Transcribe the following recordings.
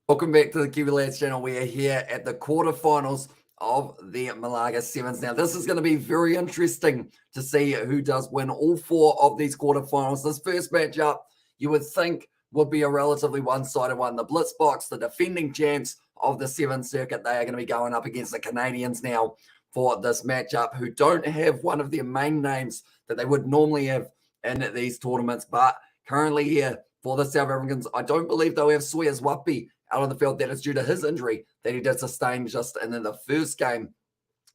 Welcome back to the Kiwi Lads channel. We are here at the quarterfinals of the Malaga Sevens. Now, this is going to be very interesting to see who does win all four of these quarterfinals. This first matchup, you would think, would be a relatively one-sided one. The Blitzboks, the defending champs of the Sevens circuit, they are going to be going up against the Canadians now for this matchup, who don't have one of their main names that they would normally have in these tournaments. But currently here for the South Africans, I don't believe they'll have Wapi out on the field. That is due to his injury that he did sustain just in the first game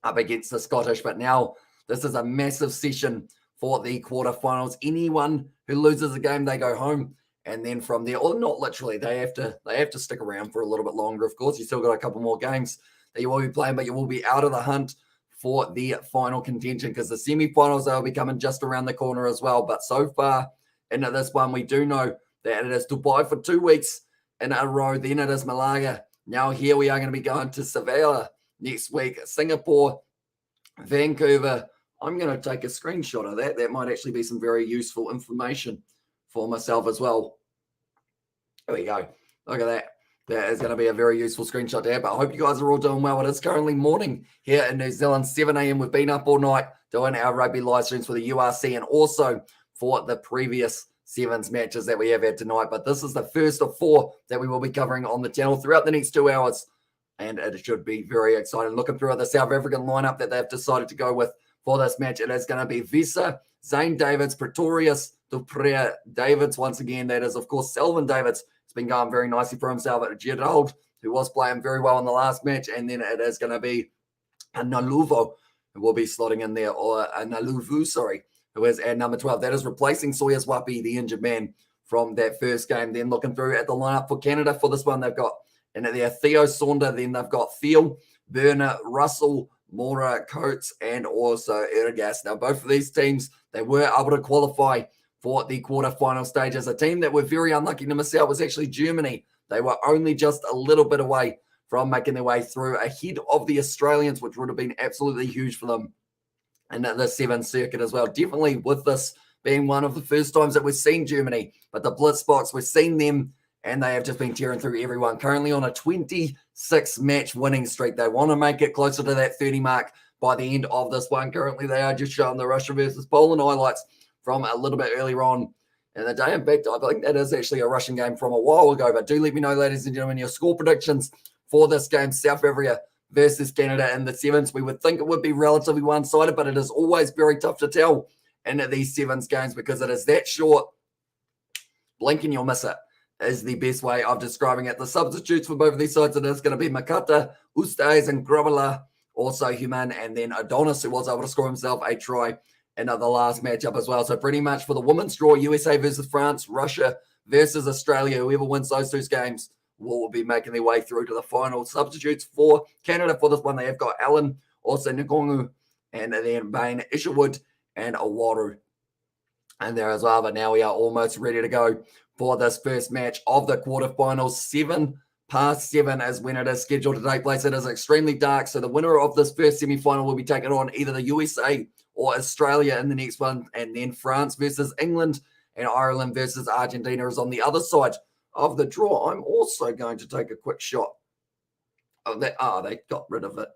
up against the Scottish. But now this is a massive session for the quarterfinals. Anyone who loses a game, they go home. And then from there, or not literally, they have to stick around for a little bit longer. Of course, you still got a couple more games that you will be playing, but you will be out of the hunt for the final contention, because the semi-finals, they'll be coming just around the corner as well. But so far into this one, we do know that it is Dubai for 2 weeks in a row. Then it is Malaga. Now here we are going to be going to Sevilla next week, Singapore, Vancouver. I'm going to take a screenshot of that. That might actually be some very useful information for myself as well. There we go. Look at that. That is going to be a very useful screenshot to have. But I hope you guys are all doing well. It is currently morning here in New Zealand, 7 a.m. We've been up all night doing our rugby live streams for the URC and also for the previous Sevens matches that we have had tonight. But this is the first of 4 that we will be covering on the channel throughout the next 2 hours. And it should be very exciting. Looking through the South African lineup that they've decided to go with for this match, it is going to be Visa, Zane Davids, Pretorius, Dupre Davids. Once again, that is, of course, Selvin Davids. It's been going very nicely for himself at Gerald, who was playing very well in the last match. And then it is going to be a Naluvo, who will be slotting in there, or a Naluvu, sorry, who is at number 12. That is replacing Wapi, the injured man from that first game. Then looking through at the lineup for Canada for this one, they've got in there Theo Saunder, then they've got Theo, Burner, Russell, Mora, Coates, and also Ergas. Now, both of these teams, they were able to qualify for the quarterfinal stages. A team that were very unlucky to miss out was actually Germany. They were only just a little bit away from making their way through ahead of the Australians, which would have been absolutely huge for them in the Sevens circuit as well. Definitely with this being one of the first times that we've seen Germany, but the Blitzboks, we've seen them, and they have just been tearing through everyone. Currently on a 26-match winning streak. They want to make it closer to that 30 mark by the end of this one. Currently, they are just showing the Russia versus Poland highlights from a little bit earlier on in the day. In fact, I think that is actually a Russian game from a while ago. But do let me know, ladies and gentlemen, your score predictions for this game, South Africa versus Canada in the Sevens. We would think it would be relatively one-sided, but it is always very tough to tell in these Sevens games because it is that short. Blink and you'll miss it is the best way of describing it. The substitutes for both of these sides, it is going to be Makata, Ustays, and Grabala, also Human, and then Adonis, who was able to score himself a try in the last matchup as well. So pretty much for the women's draw, USA versus France, Russia versus Australia. Whoever wins those 2 games will be making their way through to the final. Substitutes for Canada for this one, they have got Allen, also Nkongu, and then Bain, Isherwood, and Awaru in there as well. But now we are almost ready to go for this first match of the quarterfinals. 7:07 is when it is scheduled to take place. It is extremely dark, so the winner of this first semi-final will be taking on either the USA or Australia in the next one, and then France versus England and Ireland versus Argentina is on the other side of the draw. I'm also going to take a quick shot of that. They got rid of it.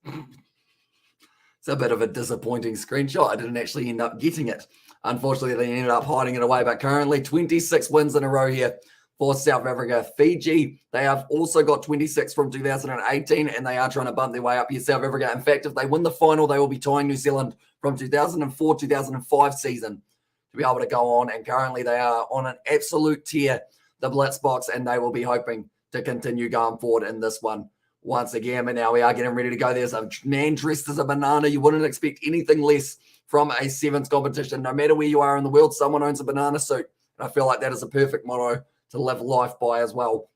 It's a bit of a disappointing screenshot. I didn't actually end up getting it. Unfortunately, they ended up hiding it away. But currently, 26 wins in a row here for South Africa. Fiji, they have also got 26 from 2018, and they are trying to bump their way up here, South Africa. In fact, if they win the final, they will be tying New Zealand from 2004-2005 season to be able to go on. And currently, they are on an absolute tear, the Blitzboks, and they will be hoping to continue going forward in this one once again. But now we are getting ready to go. There's a man dressed as a banana. You wouldn't expect anything less from a Sevens competition. No matter where you are in the world, someone owns a banana suit. And I feel like that is a perfect motto to live life by as well.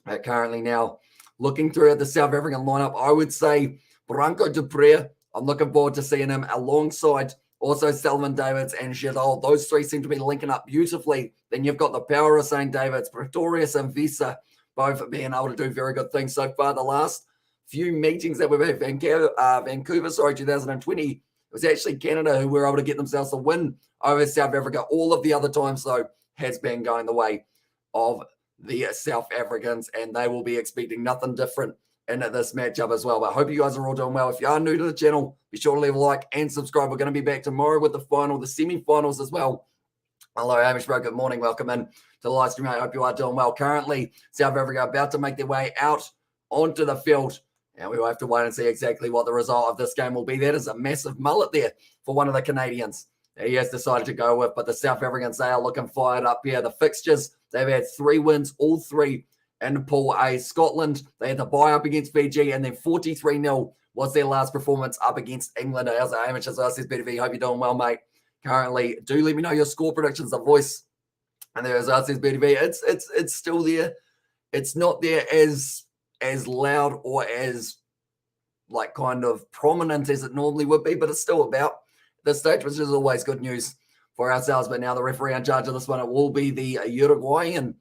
Currently now, looking through at the South African lineup, I would say Branco Dupre. I'm looking forward to seeing him alongside also Selvin Davids and Gerald. Those 3 seem to be linking up beautifully. Then you've got the power of St. Davids, Pretorius and Visa, both being able to do very good things so far. The last few meetings that we've had, Vancouver, 2020, it was actually Canada who were able to get themselves a win over South Africa. All of the other times, though, has been going the way of the South Africans, and they will be expecting nothing different in this matchup as well. But I hope you guys are all doing well. If you are new to the channel, be sure to leave a like and subscribe. We're going to be back tomorrow with the semi-finals as well. Hello, Hamish Bro. Good morning. Welcome in to the live stream. I hope you are doing well. Currently, South Africa about to make their way out onto the field. And we will have to wait and see exactly what the result of this game will be. That is a massive mullet there for one of the Canadians that he has decided to go with. But the South Africans, they are looking fired up here. The fixtures, they've had 3 wins, all 3 in Pool A. Scotland, they had the bye up against Fiji, and then 43-0 was their last performance up against England. How's it, Hamish? As I said, BTV, hope you're doing well, mate. Currently, do let me know your score predictions, the voice. And there, as I said, BTV, it's still there. It's not there as loud or as like kind of prominent as it normally would be, but it's still about this stage, which is always good news for ourselves. But now the referee in charge of this one, it will be the Uruguayan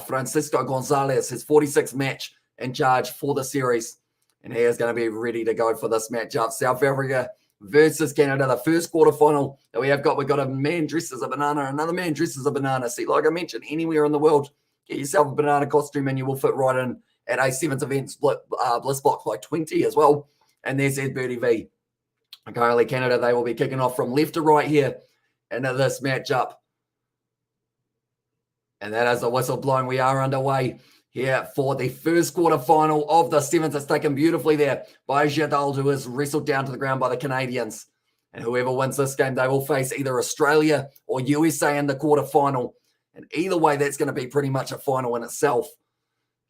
Francisco Gonzalez, his 46th match in charge for the series, and he is going to be ready to go for this matchup. South Africa versus Canada, the first quarterfinal that we've got a man dressed as a banana, another man dressed as a banana. See, like I mentioned, anywhere in the world, get yourself a banana costume and you will fit right in at a 7th event Blitzboks by 20 as well. And there's Ed Birdie V. Currently, Canada, they will be kicking off from left to right here into this matchup. And that is the whistle blowing. We are underway here for the first quarterfinal of the 7th. It's taken beautifully there by Jadal, who is wrestled down to the ground by the Canadians. And whoever wins this game, they will face either Australia or USA in the quarterfinal. And either way, that's going to be pretty much a final in itself.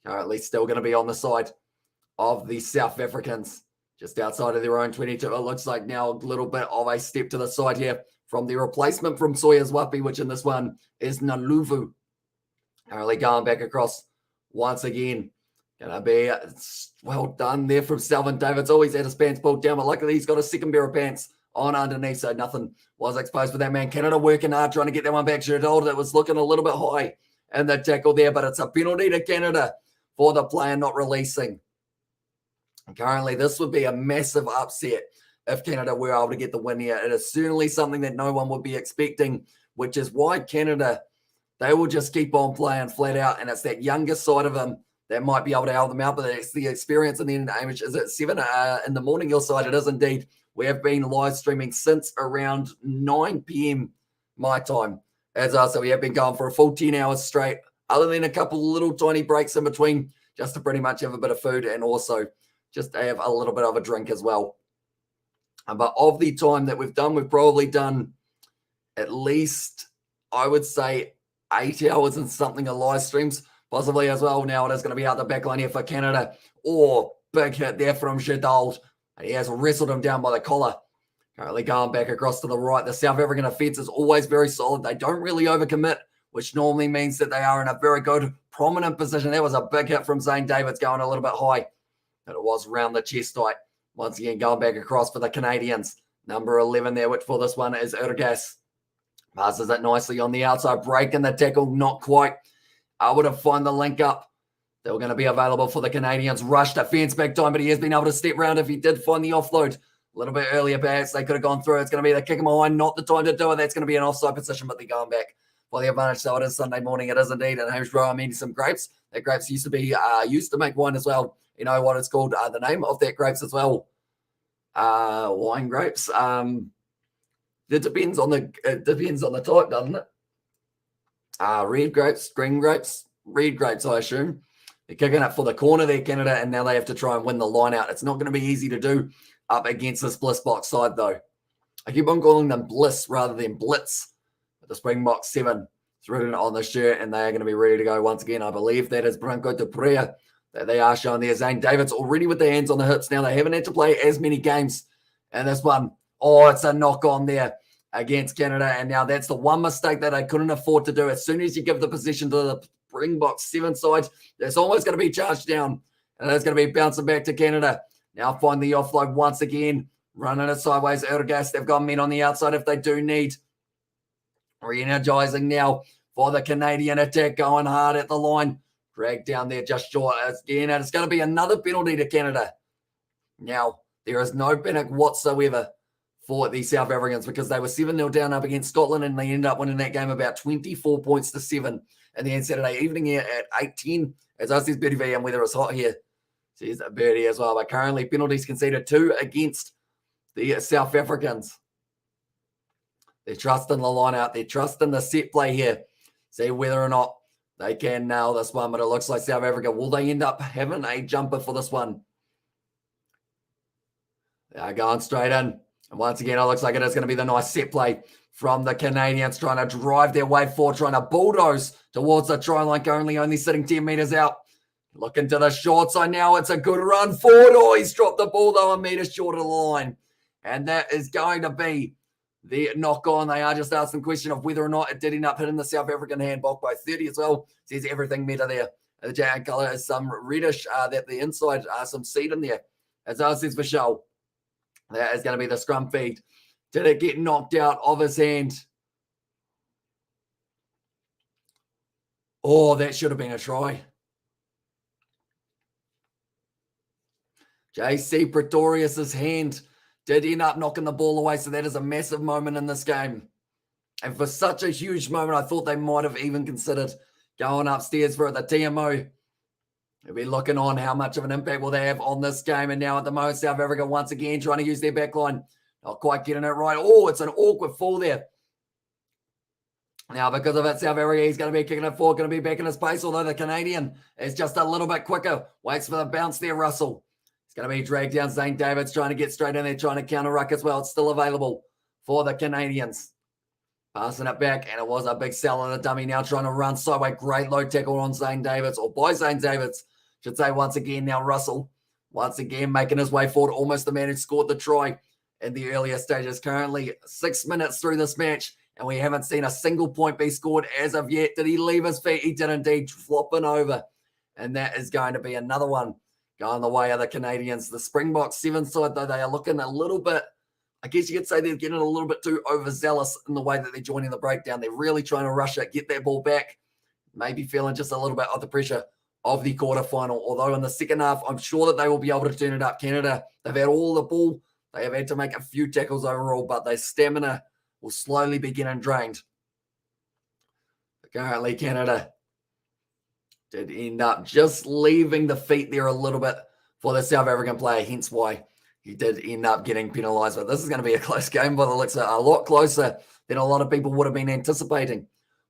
Currently still going to be on the side of the South Africans, just outside of their own 22. It looks like now a little bit of a step to the side here from the replacement from Sawyers Wapi, which in this one is Naluvu. Currently going back across once again. Going to be well done there from Selvin Davids. Always had his pants pulled down, but luckily he's got a second pair of pants on underneath, so nothing was exposed for that man. Canada working hard, trying to get that one back. Jadal, that was looking a little bit high in the tackle there, but it's a penalty to Canada for the player not releasing. And currently, this would be a massive upset if Canada were able to get the win here. It is certainly something that no one would be expecting, which is why Canada, they will just keep on playing flat out, and it's that younger side of them that might be able to help them out, but it's the experience. And then, Hamish, is it 7 in the morning your side? It is indeed. We have been live streaming since around 9 p.m. my time. So we have been going for a full 10 hours straight, other than a couple little tiny breaks in between, just to pretty much have a bit of food and also just to have a little bit of a drink as well. But of the time that we've done, we've probably done at least, I would say, 8 hours and something of live streams, possibly as well. Now it is going to be out the back line here for Canada. Or big hit there from Jadal. He has wrestled him down by the collar. Currently going back across to the right. The South African offense is always very solid. They don't really overcommit, which normally means that they are in a very good, prominent position. That was a big hit from Zane Davids going a little bit high. But it was around the chest height. Once again, going back across for the Canadians. Number 11 there, which for this one is Urgas. Passes it nicely on the outside. Breaking the tackle, not quite. I would have found the link up. They were going to be available for the Canadians. Rush defense back time, but he has been able to step round if he did find the offload a little bit earlier. Perhaps they could have gone through. It's going to be the kick him behind, not the time to do it. That's going to be an offside position, but they're going back for the advantage. So it is Sunday morning. It is indeed. And Hamish Bro, I'm eating some grapes. That grapes used to make wine as well. You know what it's called? The name of that grapes as well. Wine grapes. It depends on the type, doesn't it? Red grapes, green grapes, red grapes, I assume. They're kicking it for the corner there, Canada, and now they have to try and win the line out. It's not going to be easy to do up against this Blitzboks side, though. I keep on calling them Bliss rather than Blitz. But the Springbok 7 is written on the shirt, and they are going to be ready to go once again. I believe that is Branco de Prea that they are showing there. Zane Davids already with their hands on the hips now. They haven't had to play as many games in this one. Oh, it's a knock on there against Canada. And now that's the one mistake that they couldn't afford to do. As soon as you give the possession to the Springbok 7 side, there's always going to be charged down. And it's going to be bouncing back to Canada. Now find the offload once again. Running it sideways. Urgas, they've got men on the outside if they do need. Re-energizing now for the Canadian attack. Going hard at the line. Dragged down there just short again. And it's going to be another penalty to Canada. Now, there is no panic whatsoever for the South Africans because they were 7-0 down up against Scotland and they ended up winning that game about 24 points to 7. in the end Saturday evening here at 8:10. As I says, Birdie V, and weather is hot here. Says Birdie as well. But currently penalties conceded 2 against the South Africans. They're trusting the line out. They're trusting the set play here. See whether or not they can nail this one. But it looks like South Africa, will they end up having a jumper for this one? They're going straight in. And once again, it looks like it is going to be the nice set play from the Canadians, trying to drive their way forward, trying to bulldoze towards the try line, only sitting 10 metres out. Looking to the short side now. It's a good run forward. Oh, he's dropped the ball, though, a metre short of the line. And that is going to be the knock on. They are just asking the question of whether or not it did end up hitting the South African handball by 30 as well. Says everything meta there. The jacket colour is some reddish, that the inside some seed in there. As I says Michelle, that is going to be the scrum feed. Did it get knocked out of his hand? Oh, that should have been a try. JC Pretorius's hand did end up knocking the ball away, so that is a massive moment in this game. And for such a huge moment, I thought they might have even considered going upstairs for it. The TMO will be looking on how much of an impact will they have on this game. And now at the moment, South Africa once again trying to use their back line. Not quite getting it right. Oh, it's an awkward fall there. Now, because of it, South Africa, he's going to be kicking it forward, going to be back in his pace, although the Canadian is just a little bit quicker. Waits for the bounce there, Russell. It's going to be dragged down. Zane Davids trying to get straight in there, trying to counter ruck as well. It's still available for the Canadians. Passing it back, and it was a big sell on the dummy now, trying to run sideways. Great low tackle on Zane Davids, or by Zane Davids, should say once again. Now Russell, once again, making his way forward. Almost the man who scored the try in the earlier stages. Currently 6 minutes through this match, and we haven't seen a single point be scored as of yet. Did he leave his feet? He did indeed, flopping over. And that is going to be another one going the way of the Canadians. The Springboks 7 side, though, they are looking a little bit, I guess you could say they're getting a little bit too overzealous in the way that they're joining the breakdown. They're really trying to rush it, get that ball back, maybe feeling just a little bit of the pressure of the quarterfinal. Although in the second half, I'm sure that they will be able to turn it up. Canada, they've had all the ball. They have had to make a few tackles overall, but their stamina will slowly be getting drained. But currently, Canada did end up just leaving the feet there a little bit for the South African player, hence why he did end up getting penalised. But this is going to be a close game, but it looks a lot closer than a lot of people would have been anticipating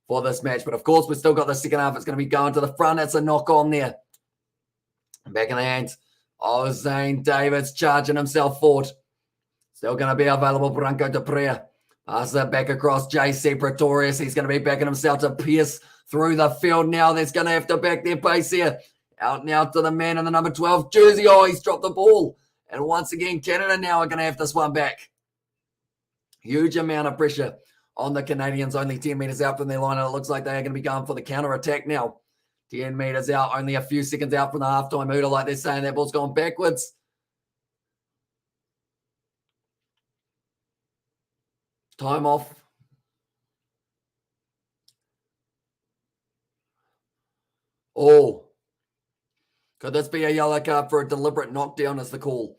for this match. But of course, we've still got the second half. It's going to be going to the front. It's a knock on there. Back in the hands of Zane Davids, charging himself forward. Still going to be available, Branco de Prea. Pass that back across JC Pretorius. He's going to be backing himself to Pierce through the field now. That's going to have to back their pace here. Out now to the man in the number 12 jersey. Oh, he's dropped the ball. And once again, Canada now are going to have this one back. Huge amount of pressure on the Canadians. Only 10 metres out from their line. And it looks like they are going to be going for the counter-attack now. 10 metres out. Only a few seconds out from the halftime hooter, like they're saying. That ball's gone backwards. Time off. Oh. Could this be a yellow card for a deliberate knockdown as the call?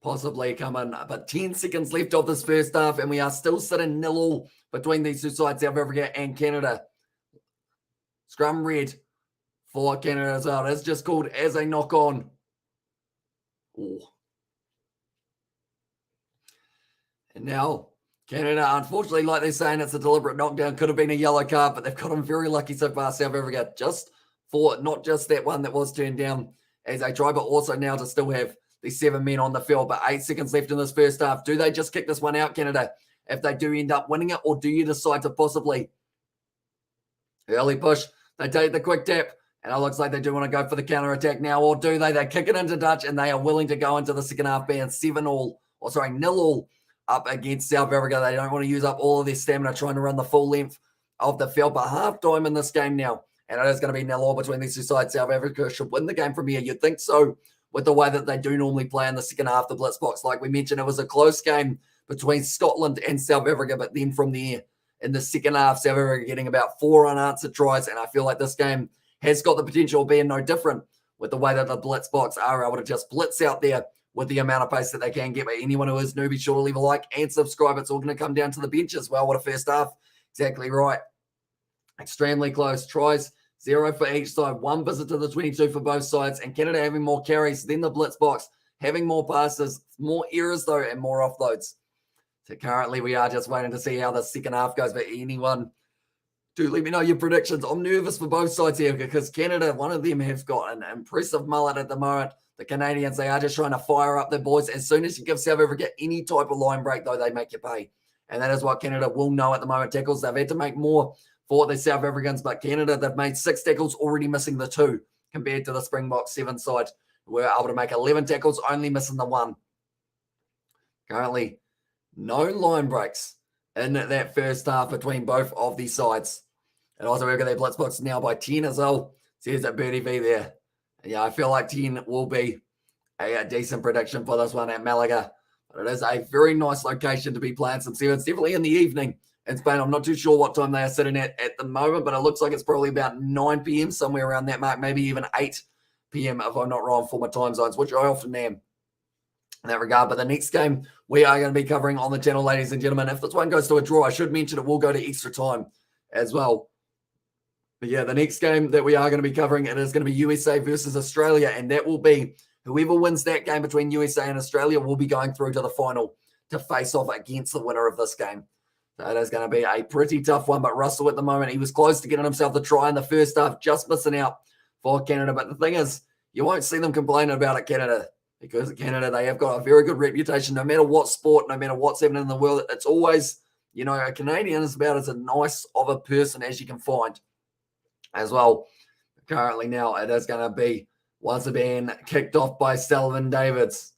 Possibly coming. But 10 seconds left of this first half, and we are still sitting 0-0 between these two sides, South Africa and Canada. Scrum red for Canada as well. It's just called as a knock-on. Oh. And now Canada, unfortunately, like they're saying, it's a deliberate knockdown. Could have been a yellow card, but they've got them very lucky so far, South Africa, just for not just that one that was turned down as a try, but also now to still have the 7 men on the field. But 8 seconds left in this first half. Do they just kick this one out, Canada, if they do end up winning it, or do you decide to possibly early push? They take the quick tap, and it looks like they do want to go for the counter-attack now, or do they? They kick it into Dutch, and they are willing to go into the second half being 0-0 up against South Africa. They don't want to use up all of their stamina trying to run the full length of the field. But half-time in this game now, and it is going to be 0-0 between these two sides. South Africa should win the game from here. You'd think so, with the way that they do normally play in the second half, the Blitzboks. Like we mentioned, it was a close game between Scotland and South Africa, but then from there, in the second half, South Africa getting about 4 unanswered tries, and I feel like this game has got the potential of being no different with the way that the Blitzboks are able to just blitz out there with the amount of pace that they can get. But anyone who is new, be sure to leave a like and subscribe. It's all going to come down to the bench as well. What a first half. Exactly right. Extremely close. Tries, 0 for each side. 1 visit to the 22 for both sides. And Canada having more carries than the Blitzboks, having more passes, more errors though, and more offloads. So currently we are just waiting to see how the second half goes. But anyone, do let me know your predictions. I'm nervous for both sides here because Canada, one of them have got an impressive mullet at the moment. The Canadians, they are just trying to fire up their boys. As soon as you give South Africa any type of line break, though, they make you pay. And that is what Canada will know at the moment. Tackles, they've had to make more for the South Africans, but Canada, they've made 6 tackles, already missing the 2 compared to the Springboks 7 side. We're able to make 11 tackles, only missing the 1. Currently, no line breaks in that first half between both of these sides. And also, we've got their Blitzboks now by 10 as well. So here's a birdie V there. And yeah, I feel like 10 will be a decent prediction for this one at Malaga. But it is a very nice location to be playing some sevens. Definitely in the evening in Spain. I'm not too sure what time they are sitting at the moment, but it looks like it's probably about 9 p.m., somewhere around that mark, maybe even 8 p.m. if I'm not wrong for my time zones, which I often am in that regard. But the next game we are going to be covering on the channel, ladies and gentlemen, if this one goes to a draw, I should mention it will go to extra time as well. But yeah, the next game that we are going to be covering, it is going to be USA versus Australia, and that will be whoever wins that game between USA and Australia will be going through to the final to face off against the winner of this game. So it is going to be a pretty tough one, but Russell at the moment, he was close to getting himself the try in the first half, just missing out for Canada. But the thing is, you won't see them complaining about it, Canada, because Canada, they have got a very good reputation, no matter what sport, no matter what's happening in the world. It's always, you know, a Canadian is about as nice of a person as you can find as well. Currently now, it is going to be once again kicked off by Selvin Davids.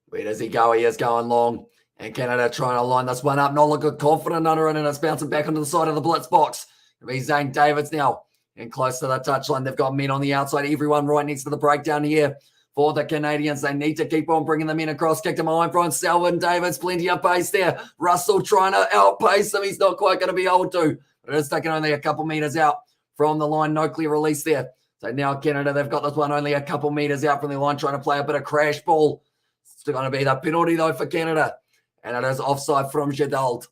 Where does he go? He is going long. And Canada trying to line this one up. Not looking confident under it, and it's bouncing back onto the side of the blitz box. It'll be Zane Davids now. And close to the touchline. They've got men on the outside. Everyone right next to the breakdown here for the Canadians. They need to keep on bringing the men across. Kicked him behind from Selvin Davids. Plenty of pace there. Russell trying to outpace him. He's not quite going to be able to. But it is taking only a couple meters out from the line. No clear release there. So now Canada, they've got this one only a couple meters out from the line, trying to play a bit of crash ball. It's still going to be the penalty, though, for Canada. And it is offside from Jadald.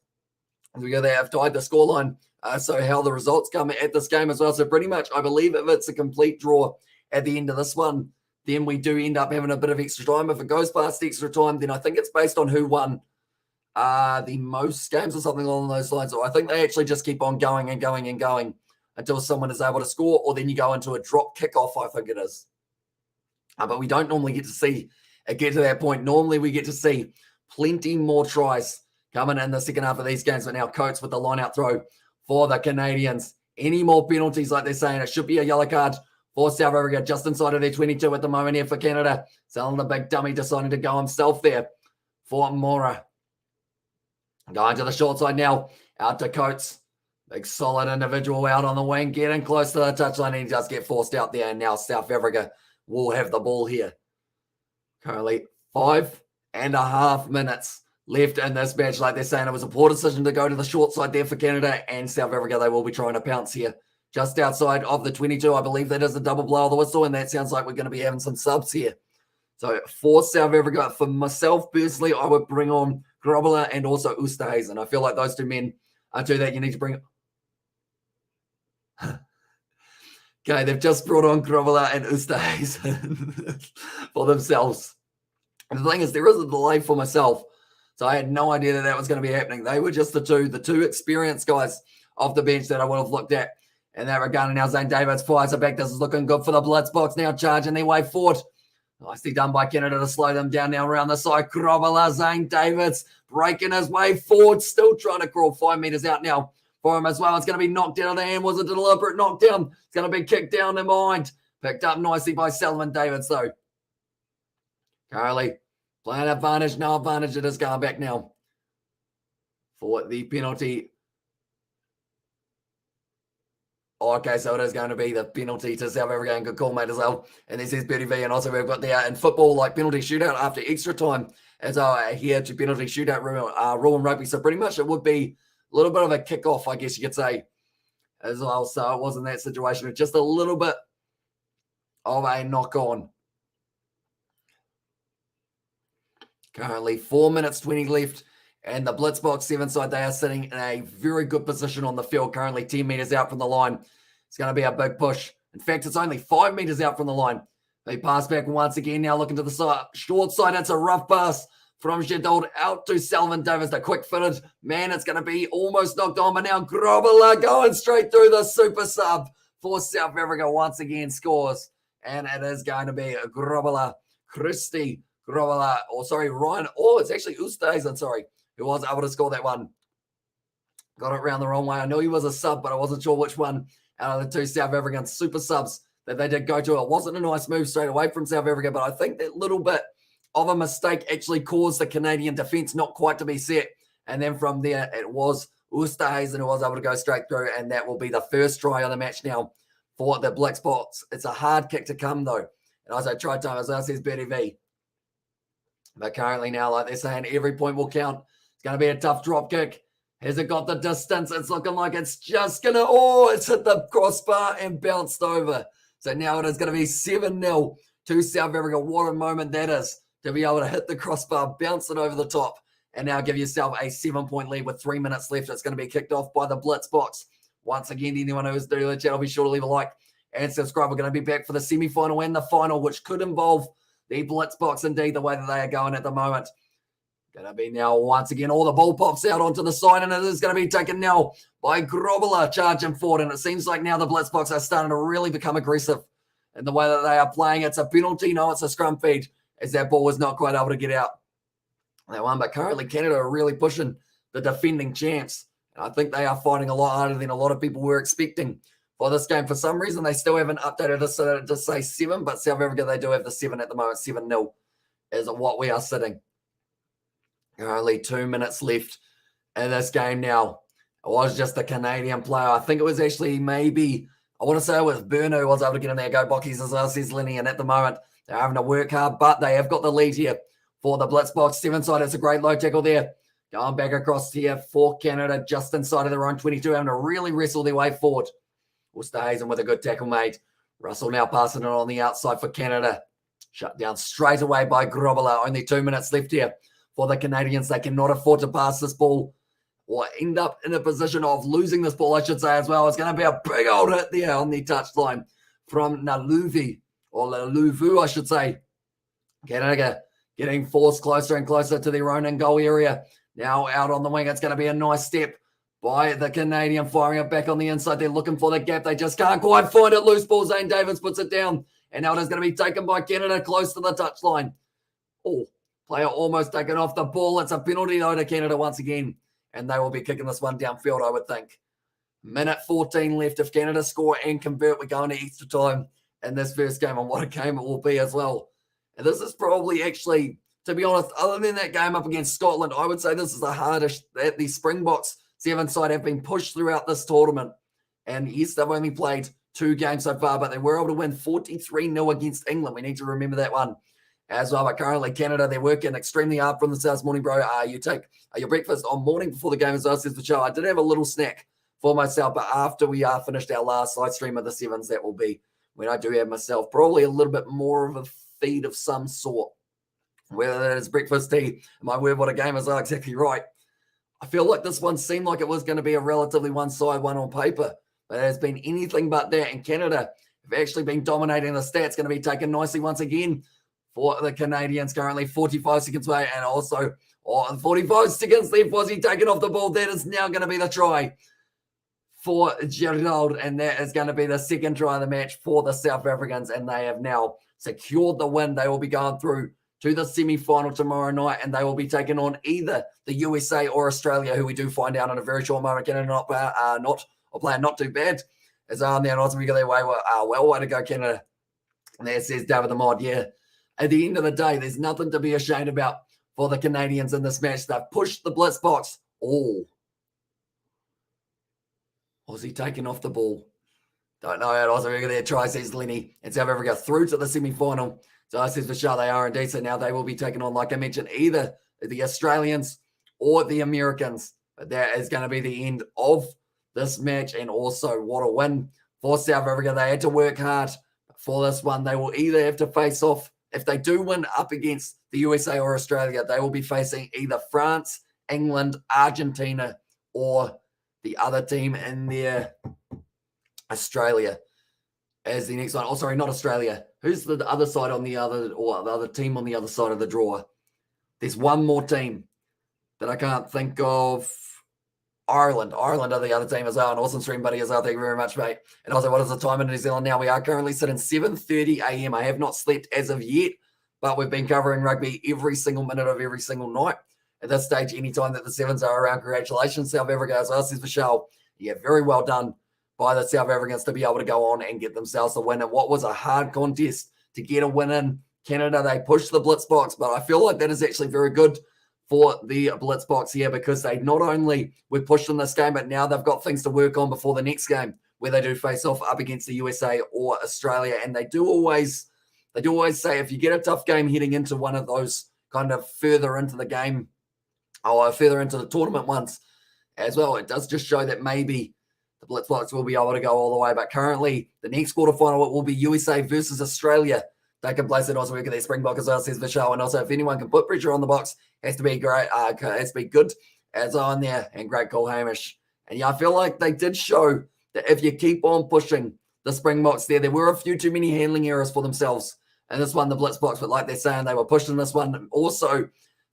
They have tied the scoreline. So how the results come at this game as well. So pretty much, I believe if it's a complete draw at the end of this one, then we do end up having a bit of extra time. If it goes past extra time, then I think it's based on who won the most games or something along those lines. So I think they actually just keep on going and going and going until someone is able to score, or then you go into a drop kickoff, I think it is. But we don't normally get to see it get to that point. Normally we get to see plenty more tries coming in the second half of these games. But now Coates with the line-out throw for the Canadians. Any more penalties, like they're saying, it should be a yellow card for South Africa, just inside of their 22 at the moment here for Canada. Selling the big dummy, deciding to go himself there for Mora. Going to the short side now, out to Coates. Big solid individual out on the wing, getting close to the touchline, and he does get forced out there. And now South Africa will have the ball here. Currently 5.5 minutes left in this match. Like they're saying, it was a poor decision to go to the short side there for Canada, and South Africa, they will be trying to pounce here. Just outside of the 22, I believe that is a double blow of the whistle, and that sounds like we're going to be having some subs here. So for South Africa, for myself personally, I would bring on Grobler and also Oosterhuizen. I feel like those two men are two that you need to bring. Okay, they've just brought on Grobler and Oosterhuizen for themselves. And the thing is, there is a delay for myself. So I had no idea that was going to be happening. They were just the two experienced guys off the bench that I would have looked at in that regard. And now Zane Davids fires it back. This is looking good for the Blitzboks, now charging their way forward. Nicely done by Canada to slow them down now around the side. Grobler, Zane Davids breaking his way forward, still trying to crawl 5 meters out now for him as well. It's going to be knocked out of the hand. Was it a deliberate knockdown? It's going to be kicked down in behind. Picked up nicely by Selvin Davids, though. Carly playing advantage, no advantage. It is going back now for the penalty. Okay, so it is going to be the penalty to South Africa, and good call, mate, as well. And this is Bertie V, and also we've got the in football, like penalty shootout after extra time as here to penalty shootout rule in rugby. So pretty much it would be a little bit of a kickoff, I guess you could say, as well. So it wasn't that situation. It's just a little bit of a knock on. Currently 4 minutes 20 left And the Blitzboks 7 side, they are sitting in a very good position on the field, currently 10 meters out from the line. It's going to be a big push. In fact, it's only 5 meters out from the line. They pass back once again, now looking to the side, short side. It's a rough pass from Jadot out to Salvin Davis, the quick-footed man. It's going to be almost knocked on, but now Grobler going straight through the super sub for South Africa once again scores. And it is going to be Grobler, Ryan. Oh, it's actually Oosthuizen, who was able to score that one. Got it round the wrong way. I knew he was a sub, but I wasn't sure which one out of the two South African super subs that they did go to. It wasn't a nice move straight away from South Africa, but I think that little bit of a mistake actually caused the Canadian defense not quite to be set. And then from there, it was Oosthuizen who was able to go straight through, and that will be the first try of the match now for the Blitzboks. It's a hard kick to come, though. And as I tried time, as I says Betty V. But currently now, like they're saying, every point will count. It's going to be a tough drop kick. Has it got the distance? It's looking like it's just going to, it's hit the crossbar and bounced over. So now it is going to be 7-0 to South Africa. What a moment that is to be able to hit the crossbar, bounce it over the top, and now give yourself a 7-point lead with 3 minutes left. It's going to be kicked off by the Blitzboks. Once again, anyone who is new to the channel, be sure to leave a like and subscribe. We're going to be back for the semi-final and the final, which could involve the Blitzboks indeed, the way that they are going at the moment. Going to be now, once again, all the ball pops out onto the side, and it is going to be taken now by Grobler charging forward. And it seems like now the Blitzboks are starting to really become aggressive in the way that they are playing. It's a penalty. No, it's a scrum feed, as that ball was not quite able to get out. That one, but currently Canada are really pushing the defending champs. And I think they are fighting a lot harder than a lot of people were expecting for this game. For some reason, they still haven't updated it so that it does say 7, but South Africa, they do have the 7 at the moment. 7-0 is what we are sitting. Only 2 minutes left in this game now. It was just the Canadian player. I think it was actually maybe, I want to say it was Burno who was able to get in there. Go Bockies as well, says Lenny. And at the moment, they're having to work hard, but they have got the lead here for the Blitzboks 7 side. It's a great low tackle there. Going back across here for Canada, just inside of their own 22, having to really wrestle their way forward. Oosthuizen with a good tackle made. Russell now passing it on the outside for Canada. Shut down straight away by Grobler. Only 2 minutes left here for the Canadians. They cannot afford to pass this ball or end up in a position of losing this ball, I should say, as well. It's going to be a big old hit there on the touchline from Naluvu, or Laluvu, I should say. Canada getting forced closer and closer to their own goal area. Now out on the wing, it's going to be a nice step by the Canadian, firing it back on the inside. They're looking for the gap. They just can't quite find it. Loose ball, Zane Davids puts it down. And now it is going to be taken by Canada close to the touchline. Oh, player almost taken off the ball. It's a penalty, though, to Canada once again. And they will be kicking this one downfield, I would think. Minute 14 left. If Canada score and convert, we're going to extra time in this first game. And what a game it will be as well. And this is probably actually, to be honest, other than that game up against Scotland, I would say this is the hardest that the Springboks 7 side have been pushed throughout this tournament. And yes, they've only played 2 games so far, but they were able to win 43-0 against England. We need to remember that one as well. But currently, Canada, they're working extremely hard from the South morning, bro. You take your breakfast on morning before the game as well, says the show. I did have a little snack for myself, but after we finished our last live stream of the 7s, that will be when I do have myself probably a little bit more of a feed of some sort. Whether that is breakfast, tea, my word, what a game is, exactly right. I feel like this one seemed like it was going to be a relatively one-side one on paper, but it has been anything but that. And Canada have actually been dominating the stats. Going to be taken nicely once again for the Canadians. Currently 45 seconds away, and also 45 seconds left. Was he taken off the ball? That is now going to be the try for Gerald, and that is going to be the second try of the match for the South Africans, and they have now secured the win. They will be going through to the semi-final tomorrow night, and they will be taking on either the USA or Australia, who we do find out in a very short moment. Canada playing not too bad. As on there, and we got their way way to go, Canada. And there says David the Mod. Yeah, at the end of the day, there's nothing to be ashamed about for the Canadians in this match. They've pushed the Blitzboks. Oh, was he taking off the ball? Don't know. It was a there try, says Lenny. And South Africa through to the semi-final. So I says for sure they are indeed. So now they will be taking on, like I mentioned, either the Australians or the Americans. But that is going to be the end of this match. And also, what a win for South Africa. They had to work hard for this one. They will either have to face off, if they do win up against the USA or Australia, they will be facing either France England, Argentina, or the other team in there, Australia, as the next one. Oh, sorry, not Australia. Who's the other side on the other, or the other team on the other side of the draw? There's one more team that I can't think of. Ireland. Ireland are the other team as well. An awesome stream, buddy, as well. Thank you very much, mate. And also, what is the time in New Zealand now? We are currently sitting 7:30 a.m. I have not slept as of yet, but we've been covering rugby every single minute of every single night. At this stage, anytime that the Sevens are around, congratulations, South Africa as well, says Michelle. Yeah, very well done by the South Africans to be able to go on and get themselves the win. And what was a hard contest to get a win in Canada, they pushed the Blitzboks, but I feel like that is actually very good for the Blitzboks here, because they not only were pushed in this game, but now they've got things to work on before the next game where they do face off up against the USA or Australia. And they do always say if you get a tough game heading into one of those kind of further into the game or further into the tournament ones as well, it does just show that maybe the Blitzboks will be able to go all the way. But currently, the next quarterfinal, it will be USA versus Australia. They can place it also work at their Springbok as well, says Michelle. And also, if anyone can put pressure on the box, has to be great. Has to be good as on there. And great call, Hamish. And yeah, I feel like they did show that if you keep on pushing the Springboks there were a few too many handling errors for themselves. And this one, the Blitzboks, but like they're saying, they were pushing this one. Also,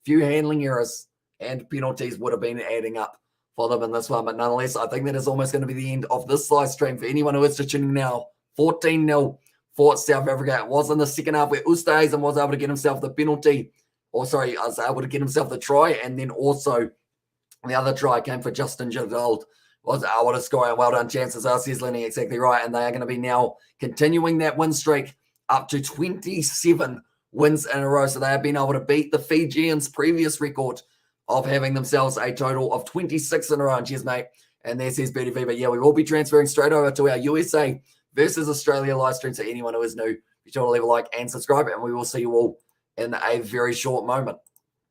few handling errors and penalties would have been adding up for them in this one. But nonetheless, I think that is almost going to be the end of this live stream. For anyone who is just tuning now, 14-0 for South Africa. It was in the second half where Oosthuizen was able to get himself the penalty. I was able to get himself the try. And then also the other try came for Justin Giraud. Was able to score, and well done, chances are, says Lenny, exactly right. And they are going to be now continuing that win streak up to 27 wins in a row. So they have been able to beat the Fijians' previous record of having themselves a total of 26 in a row. And cheers, mate. And there says Betty V. But yeah, we will be transferring straight over to our USA versus Australia live stream. So anyone who is new, be sure to leave a like and subscribe, and we will see you all in a very short moment.